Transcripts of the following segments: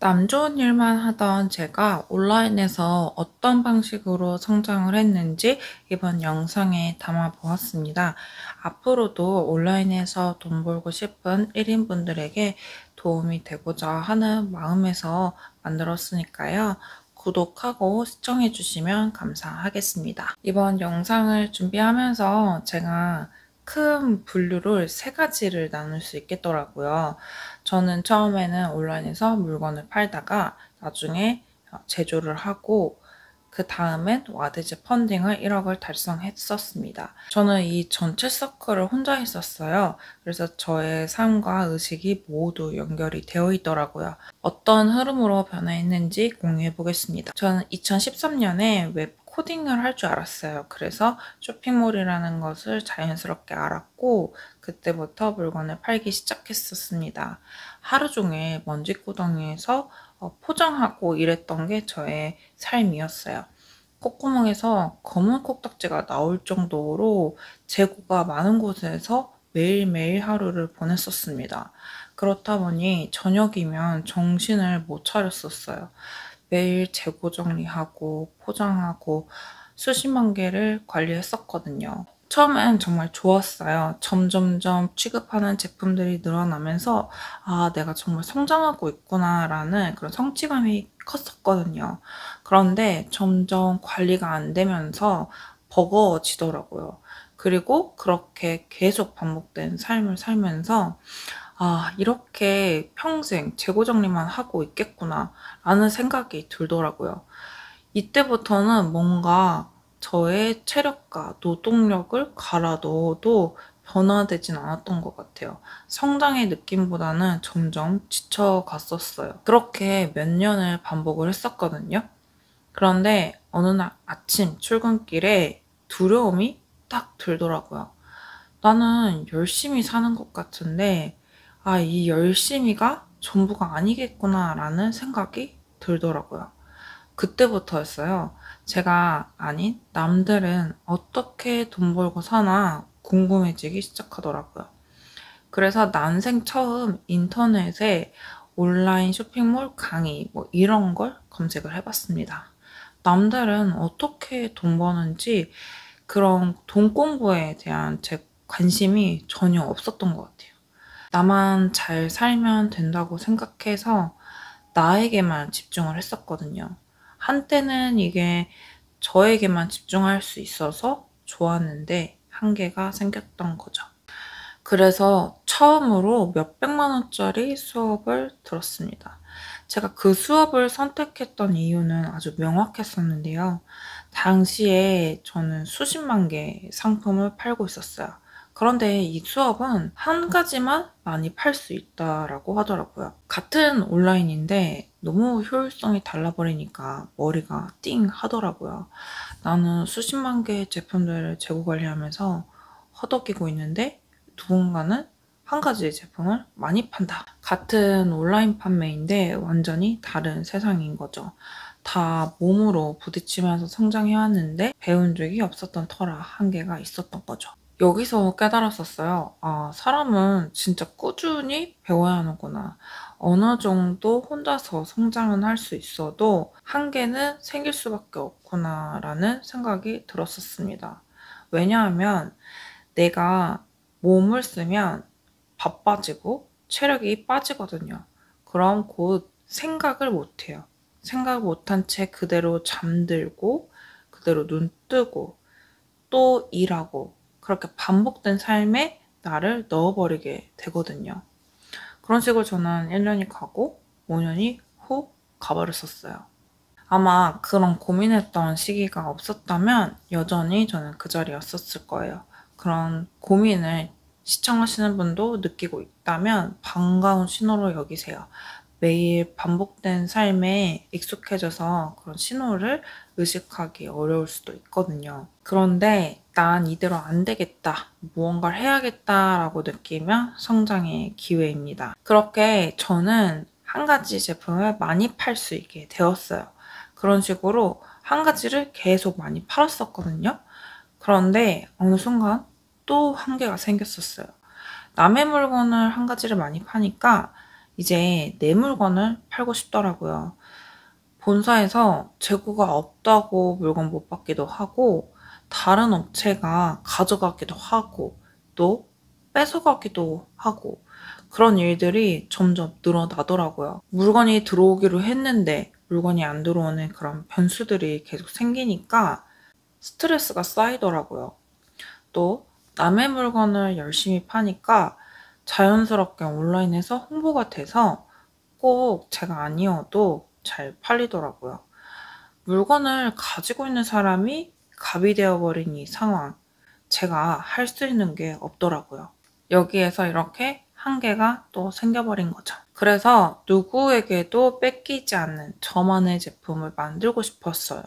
남 좋은 일만 하던 제가 온라인에서 어떤 방식으로 성장을 했는지 이번 영상에 담아 보았습니다. 앞으로도 온라인에서 돈 벌고 싶은 1인분들에게 도움이 되고자 하는 마음에서 만들었으니까요. 구독하고 시청해 주시면 감사하겠습니다. 이번 영상을 준비하면서 제가 큰 분류를 세 가지를 나눌 수 있겠더라고요. 저는 처음에는 온라인에서 물건을 팔다가 나중에 제조를 하고 그 다음엔 와드즈 펀딩을 1억을 달성했었습니다. 저는 이 전체 서클을 혼자 했었어요. 그래서 저의 삶과 의식이 모두 연결이 되어 있더라고요. 어떤 흐름으로 변화했는지 공유해 보겠습니다. 저는 2013년에 웹 코딩을 할 줄 알았어요. 그래서 쇼핑몰이라는 것을 자연스럽게 알았고 그때부터 물건을 팔기 시작했었습니다. 하루 종일 먼지구덩이에서 포장하고 일했던 게 저의 삶이었어요. 콧구멍에서 검은 콕딱지가 나올 정도로 재고가 많은 곳에서 매일매일 하루를 보냈었습니다. 그렇다 보니 저녁이면 정신을 못 차렸었어요. 매일 재고 정리하고 포장하고 수십만 개를 관리했었거든요. 처음엔 정말 좋았어요. 점점점 취급하는 제품들이 늘어나면서 내가 정말 성장하고 있구나라는 그런 성취감이 컸었거든요. 그런데 점점 관리가 안 되면서 버거워지더라고요. 그리고 그렇게 계속 반복된 삶을 살면서 이렇게 평생 재고 정리만 하고 있겠구나 라는 생각이 들더라고요. 이때부터는 뭔가 저의 체력과 노동력을 갈아 넣어도 변화되진 않았던 것 같아요. 성장의 느낌보다는 점점 지쳐갔었어요. 그렇게 몇 년을 반복을 했었거든요. 그런데 어느 날 아침 출근길에 두려움이 딱 들더라고요. 나는 열심히 사는 것 같은데, 이 열심히가 전부가 아니겠구나라는 생각이 들더라고요. 그때부터였어요. 제가 아닌 남들은 어떻게 돈 벌고 사나 궁금해지기 시작하더라고요. 그래서 난생 처음 인터넷에 온라인 쇼핑몰 강의 이런 걸 검색을 해봤습니다. 남들은 어떻게 돈 버는지 그런 돈 공부에 대한 제 관심이 전혀 없었던 것 같아요. 나만 잘 살면 된다고 생각해서 나에게만 집중을 했었거든요. 한때는 이게 저에게만 집중할 수 있어서 좋았는데 한계가 생겼던 거죠. 그래서 처음으로 몇백만 원짜리 수업을 들었습니다. 제가 그 수업을 선택했던 이유는 아주 명확했었는데요. 당시에 저는 수십만 개의 상품을 팔고 있었어요. 그런데 이 수업은 한 가지만 많이 팔 수 있다라고 하더라고요. 같은 온라인인데 너무 효율성이 달라버리니까 머리가 띵 하더라고요. 나는 수십만 개의 제품들을 재고 관리하면서 허덕이고 있는데 누군가는 한 가지 제품을 많이 판다. 같은 온라인 판매인데 완전히 다른 세상인 거죠. 다 몸으로 부딪히면서 성장해왔는데 배운 적이 없었던 터라 한계가 있었던 거죠. 여기서 깨달았었어요. 사람은 진짜 꾸준히 배워야 하는구나. 어느 정도 혼자서 성장은 할 수 있어도 한계는 생길 수밖에 없구나라는 생각이 들었었습니다. 왜냐하면 내가 몸을 쓰면 바빠지고 체력이 빠지거든요. 그럼 곧 생각을 못해요. 생각 못한 채 그대로 잠들고 그대로 눈 뜨고 또 일하고 그렇게 반복된 삶에 나를 넣어버리게 되거든요. 그런 식으로 저는 1년이 가고 5년이 훅 가버렸었어요. 아마 그런 고민했던 시기가 없었다면 여전히 저는 그 자리였었을 거예요. 그런 고민을 시청하시는 분도 느끼고 있다면 반가운 신호로 여기세요. 매일 반복된 삶에 익숙해져서 그런 신호를 의식하기 어려울 수도 있거든요. 그런데 난 이대로 안 되겠다, 무언가를 해야겠다라고 느끼면 성장의 기회입니다. 그렇게 저는 한 가지 제품을 많이 팔 수 있게 되었어요. 그런 식으로 한 가지를 계속 많이 팔았었거든요. 그런데 어느 순간 또 한계가 생겼었어요. 남의 물건을 한 가지를 많이 파니까 이제 내 물건을 팔고 싶더라고요. 본사에서 재고가 없다고 물건 못 받기도 하고, 다른 업체가 가져가기도 하고, 또 뺏어가기도 하고, 그런 일들이 점점 늘어나더라고요. 물건이 들어오기로 했는데 물건이 안 들어오는 그런 변수들이 계속 생기니까 스트레스가 쌓이더라고요. 또 남의 물건을 열심히 파니까 자연스럽게 온라인에서 홍보가 돼서 꼭 제가 아니어도 잘 팔리더라고요. 물건을 가지고 있는 사람이 갑이 되어버린 이 상황, 제가 할 수 있는 게 없더라고요. 여기에서 이렇게 한계가 또 생겨버린 거죠. 그래서 누구에게도 뺏기지 않는 저만의 제품을 만들고 싶었어요.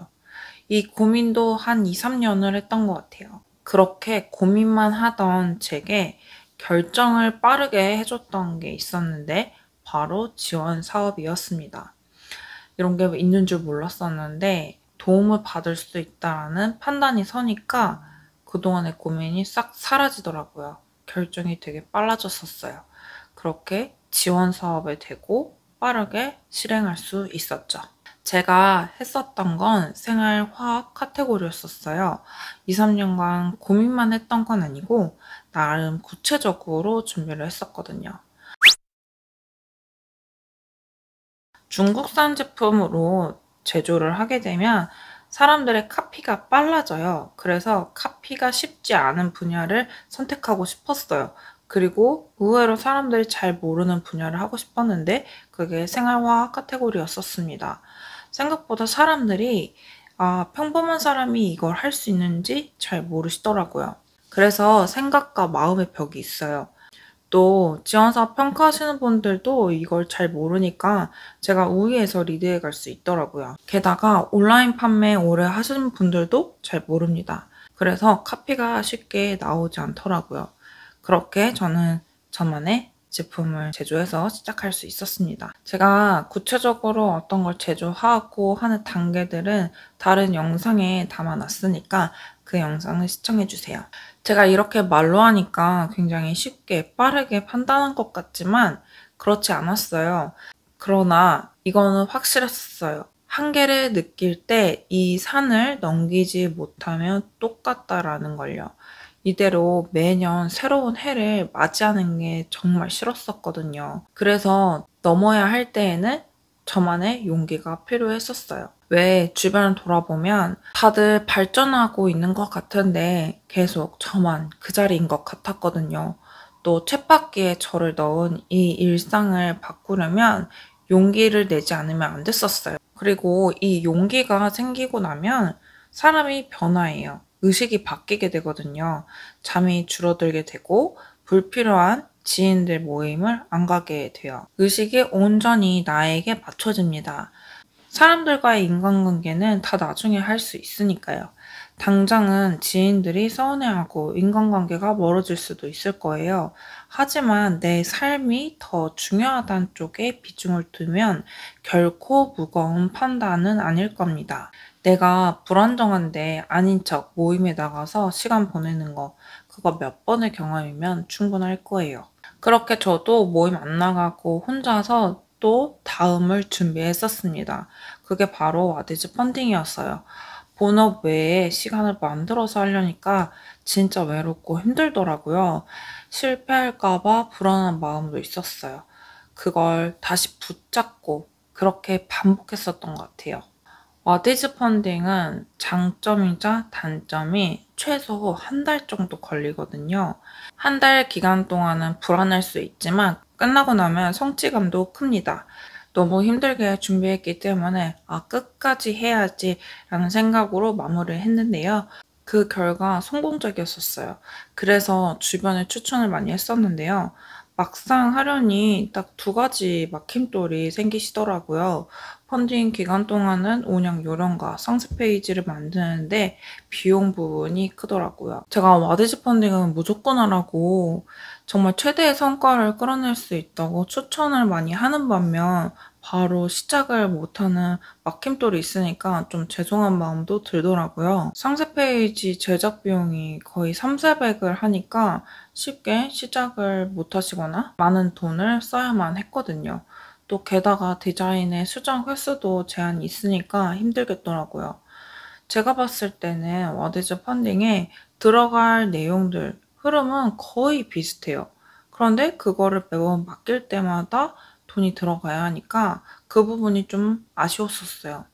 이 고민도 한 2, 3년을 했던 것 같아요. 그렇게 고민만 하던 제게 결정을 빠르게 해줬던 게 있었는데 바로 지원 사업이었습니다. 이런 게 있는 줄 몰랐었는데 도움을 받을 수 있다는 판단이 서니까 그동안의 고민이 싹 사라지더라고요. 결정이 되게 빨라졌었어요. 그렇게 지원 사업에 대고 빠르게 실행할 수 있었죠. 제가 했었던 건 생활화학 카테고리였었어요. 2, 3년간 고민만 했던 건 아니고 나름 구체적으로 준비를 했었거든요. 중국산 제품으로 제조를 하게 되면 사람들의 카피가 빨라져요. 그래서 카피가 쉽지 않은 분야를 선택하고 싶었어요. 그리고 의외로 사람들이 잘 모르는 분야를 하고 싶었는데 그게 생활화학 카테고리였었습니다. 생각보다 사람들이 평범한 사람이 이걸 할 수 있는지 잘 모르시더라고요. 그래서 생각과 마음의 벽이 있어요. 또 지원사업 평가하시는 분들도 이걸 잘 모르니까 제가 우위에서 리드해 갈 수 있더라고요. 게다가 온라인 판매 오래 하시는 분들도 잘 모릅니다. 그래서 카피가 쉽게 나오지 않더라고요. 그렇게 저는 저만의 제품을 제조해서 시작할 수 있었습니다. 제가 구체적으로 어떤 걸 제조하고 하는 단계들은 다른 영상에 담아놨으니까 그 영상을 시청해주세요. 제가 이렇게 말로 하니까 굉장히 쉽게 빠르게 판단한 것 같지만 그렇지 않았어요. 그러나 이거는 확실했어요. 한계를 느낄 때 이 산을 넘기지 못하면 똑같다라는 걸요. 이대로 매년 새로운 해를 맞이하는 게 정말 싫었었거든요. 그래서 넘어야 할 때에는 저만의 용기가 필요했었어요. 왜 주변을 돌아보면 다들 발전하고 있는 것 같은데 계속 저만 그 자리인 것 같았거든요. 또 쳇바퀴에 저를 넣은 이 일상을 바꾸려면 용기를 내지 않으면 안 됐었어요. 그리고 이 용기가 생기고 나면 사람이 변화해요. 의식이 바뀌게 되거든요. 잠이 줄어들게 되고 불필요한 지인들 모임을 안 가게 돼요. 의식이 온전히 나에게 맞춰집니다. 사람들과의 인간관계는 다 나중에 할 수 있으니까요. 당장은 지인들이 서운해하고 인간관계가 멀어질 수도 있을 거예요. 하지만 내 삶이 더 중요하다는 쪽에 비중을 두면 결코 무거운 판단은 아닐 겁니다. 내가 불안정한데 아닌 척 모임에 나가서 시간 보내는 거, 그거 몇 번의 경험이면 충분할 거예요. 그렇게 저도 모임 안 나가고 혼자서 또 다음을 준비했었습니다. 그게 바로 와디즈 펀딩이었어요. 본업 외에 시간을 만들어서 하려니까 진짜 외롭고 힘들더라고요. 실패할까봐 불안한 마음도 있었어요. 그걸 다시 붙잡고 그렇게 반복했었던 것 같아요. 와디즈 펀딩은 장점이자 단점이 최소 한 달 정도 걸리거든요. 한 달 기간 동안은 불안할 수 있지만 끝나고 나면 성취감도 큽니다. 너무 힘들게 준비했기 때문에 끝까지 해야지 라는 생각으로 마무리를 했는데요. 그 결과 성공적이었었어요. 그래서 주변에 추천을 많이 했었는데요. 막상 하려니 딱 2가지 막힘돌이 생기시더라고요. 펀딩 기간 동안은 운영 요령과 상세 페이지를 만드는데 비용 부분이 크더라고요. 제가 와디즈 펀딩은 무조건 하라고 정말 최대의 성과를 끌어낼 수 있다고 추천을 많이 하는 반면 바로 시작을 못하는 막힘돌이 있으니까 좀 죄송한 마음도 들더라고요. 상세 페이지 제작 비용이 거의 3, 400을 하니까 쉽게 시작을 못하시거나 많은 돈을 써야만 했거든요. 또 게다가 디자인의 수정 횟수도 제한이 있으니까 힘들겠더라고요. 제가 봤을 때는 워드즈 펀딩에 들어갈 내용들, 흐름은 거의 비슷해요. 그런데 그거를 매번 맡길 때마다 돈이 들어가야 하니까 그 부분이 좀 아쉬웠었어요.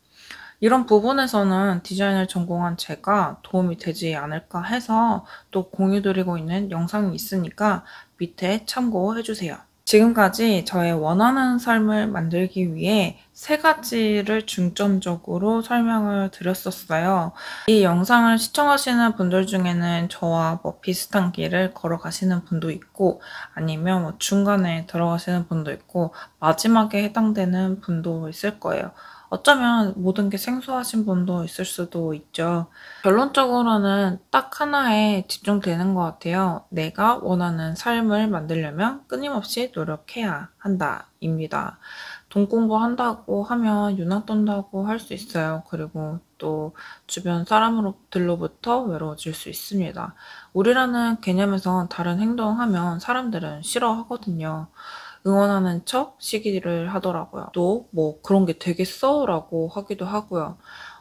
이런 부분에서는 디자인을 전공한 제가 도움이 되지 않을까 해서 또 공유드리고 있는 영상이 있으니까 밑에 참고해주세요. 지금까지 저의 원하는 삶을 만들기 위해 3가지를 중점적으로 설명을 드렸었어요. 이 영상을 시청하시는 분들 중에는 저와 비슷한 길을 걸어가시는 분도 있고 아니면 중간에 들어가시는 분도 있고 마지막에 해당되는 분도 있을 거예요. 어쩌면 모든 게 생소하신 분도 있을 수도 있죠. 결론적으로는 딱 하나에 집중되는 것 같아요. 내가 원하는 삶을 만들려면 끊임없이 노력해야 한다 입니다. 돈 공부한다고 하면 유난 떤다고 할 수 있어요. 그리고 또 주변 사람들로부터 외로워질 수 있습니다. 우리라는 개념에서 다른 행동하면 사람들은 싫어하거든요. 응원하는 척 시기를 하더라고요. 또 그런 게 되겠어? 라고 하기도 하고요.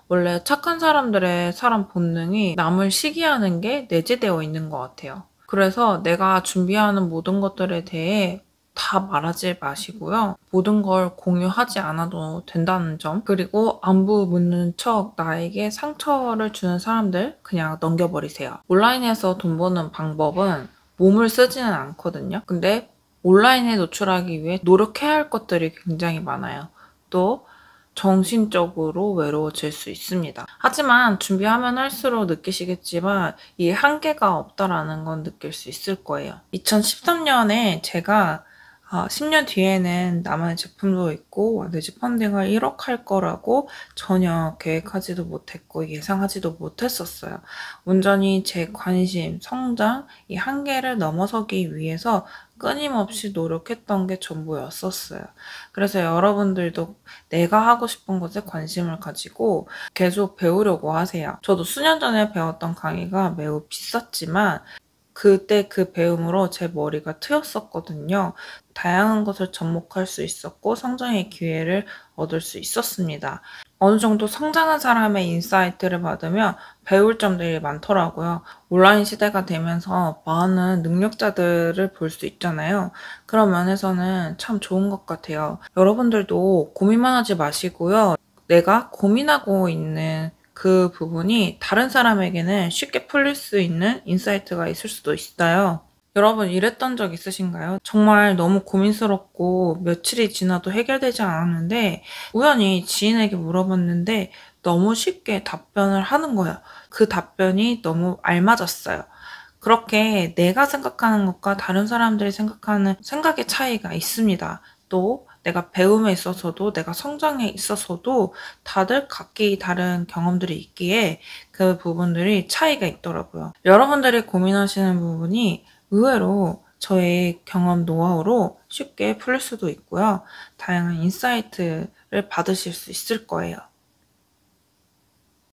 원래 착한 사람들의 사람 본능이 남을 시기하는 게 내재되어 있는 것 같아요. 그래서 내가 준비하는 모든 것들에 대해 다 말하지 마시고요. 모든 걸 공유하지 않아도 된다는 점, 그리고 안부 묻는 척 나에게 상처를 주는 사람들 그냥 넘겨버리세요. 온라인에서 돈 버는 방법은 몸을 쓰지는 않거든요. 근데 온라인에 노출하기 위해 노력해야 할 것들이 굉장히 많아요. 또 정신적으로 외로워질 수 있습니다. 하지만 준비하면 할수록 느끼시겠지만 이 한계가 없다라는 건 느낄 수 있을 거예요. 2013년에 제가 10년 뒤에는 나만의 제품도 있고 워드즈 펀딩을 1억 할 거라고 전혀 계획하지도 못했고 예상하지도 못했었어요. 온전히 제 관심, 성장, 이 한계를 넘어서기 위해서 끊임없이 노력했던 게 전부였었어요. 그래서 여러분들도 내가 하고 싶은 것에 관심을 가지고 계속 배우려고 하세요. 저도 수년 전에 배웠던 강의가 매우 비쌌지만 그때 그 배움으로 제 머리가 트였었거든요. 다양한 것을 접목할 수 있었고 성장의 기회를 얻을 수 있었습니다. 어느 정도 성장한 사람의 인사이트를 받으면 배울 점들이 많더라고요. 온라인 시대가 되면서 많은 능력자들을 볼 수 있잖아요. 그런 면에서는 참 좋은 것 같아요. 여러분들도 고민만 하지 마시고요. 내가 고민하고 있는 그 부분이 다른 사람에게는 쉽게 풀릴 수 있는 인사이트가 있을 수도 있어요. 여러분 이랬던 적 있으신가요? 정말 너무 고민스럽고 며칠이 지나도 해결되지 않았는데 우연히 지인에게 물어봤는데 너무 쉽게 답변을 하는 거예요. 그 답변이 너무 알맞았어요. 그렇게 내가 생각하는 것과 다른 사람들이 생각하는 생각의 차이가 있습니다. 또 내가 배움에 있어서도 내가 성장에 있어서도 다들 각기 다른 경험들이 있기에 그 부분들이 차이가 있더라고요. 여러분들이 고민하시는 부분이 의외로 저의 경험 노하우로 쉽게 풀릴 수도 있고요. 다양한 인사이트를 받으실 수 있을 거예요.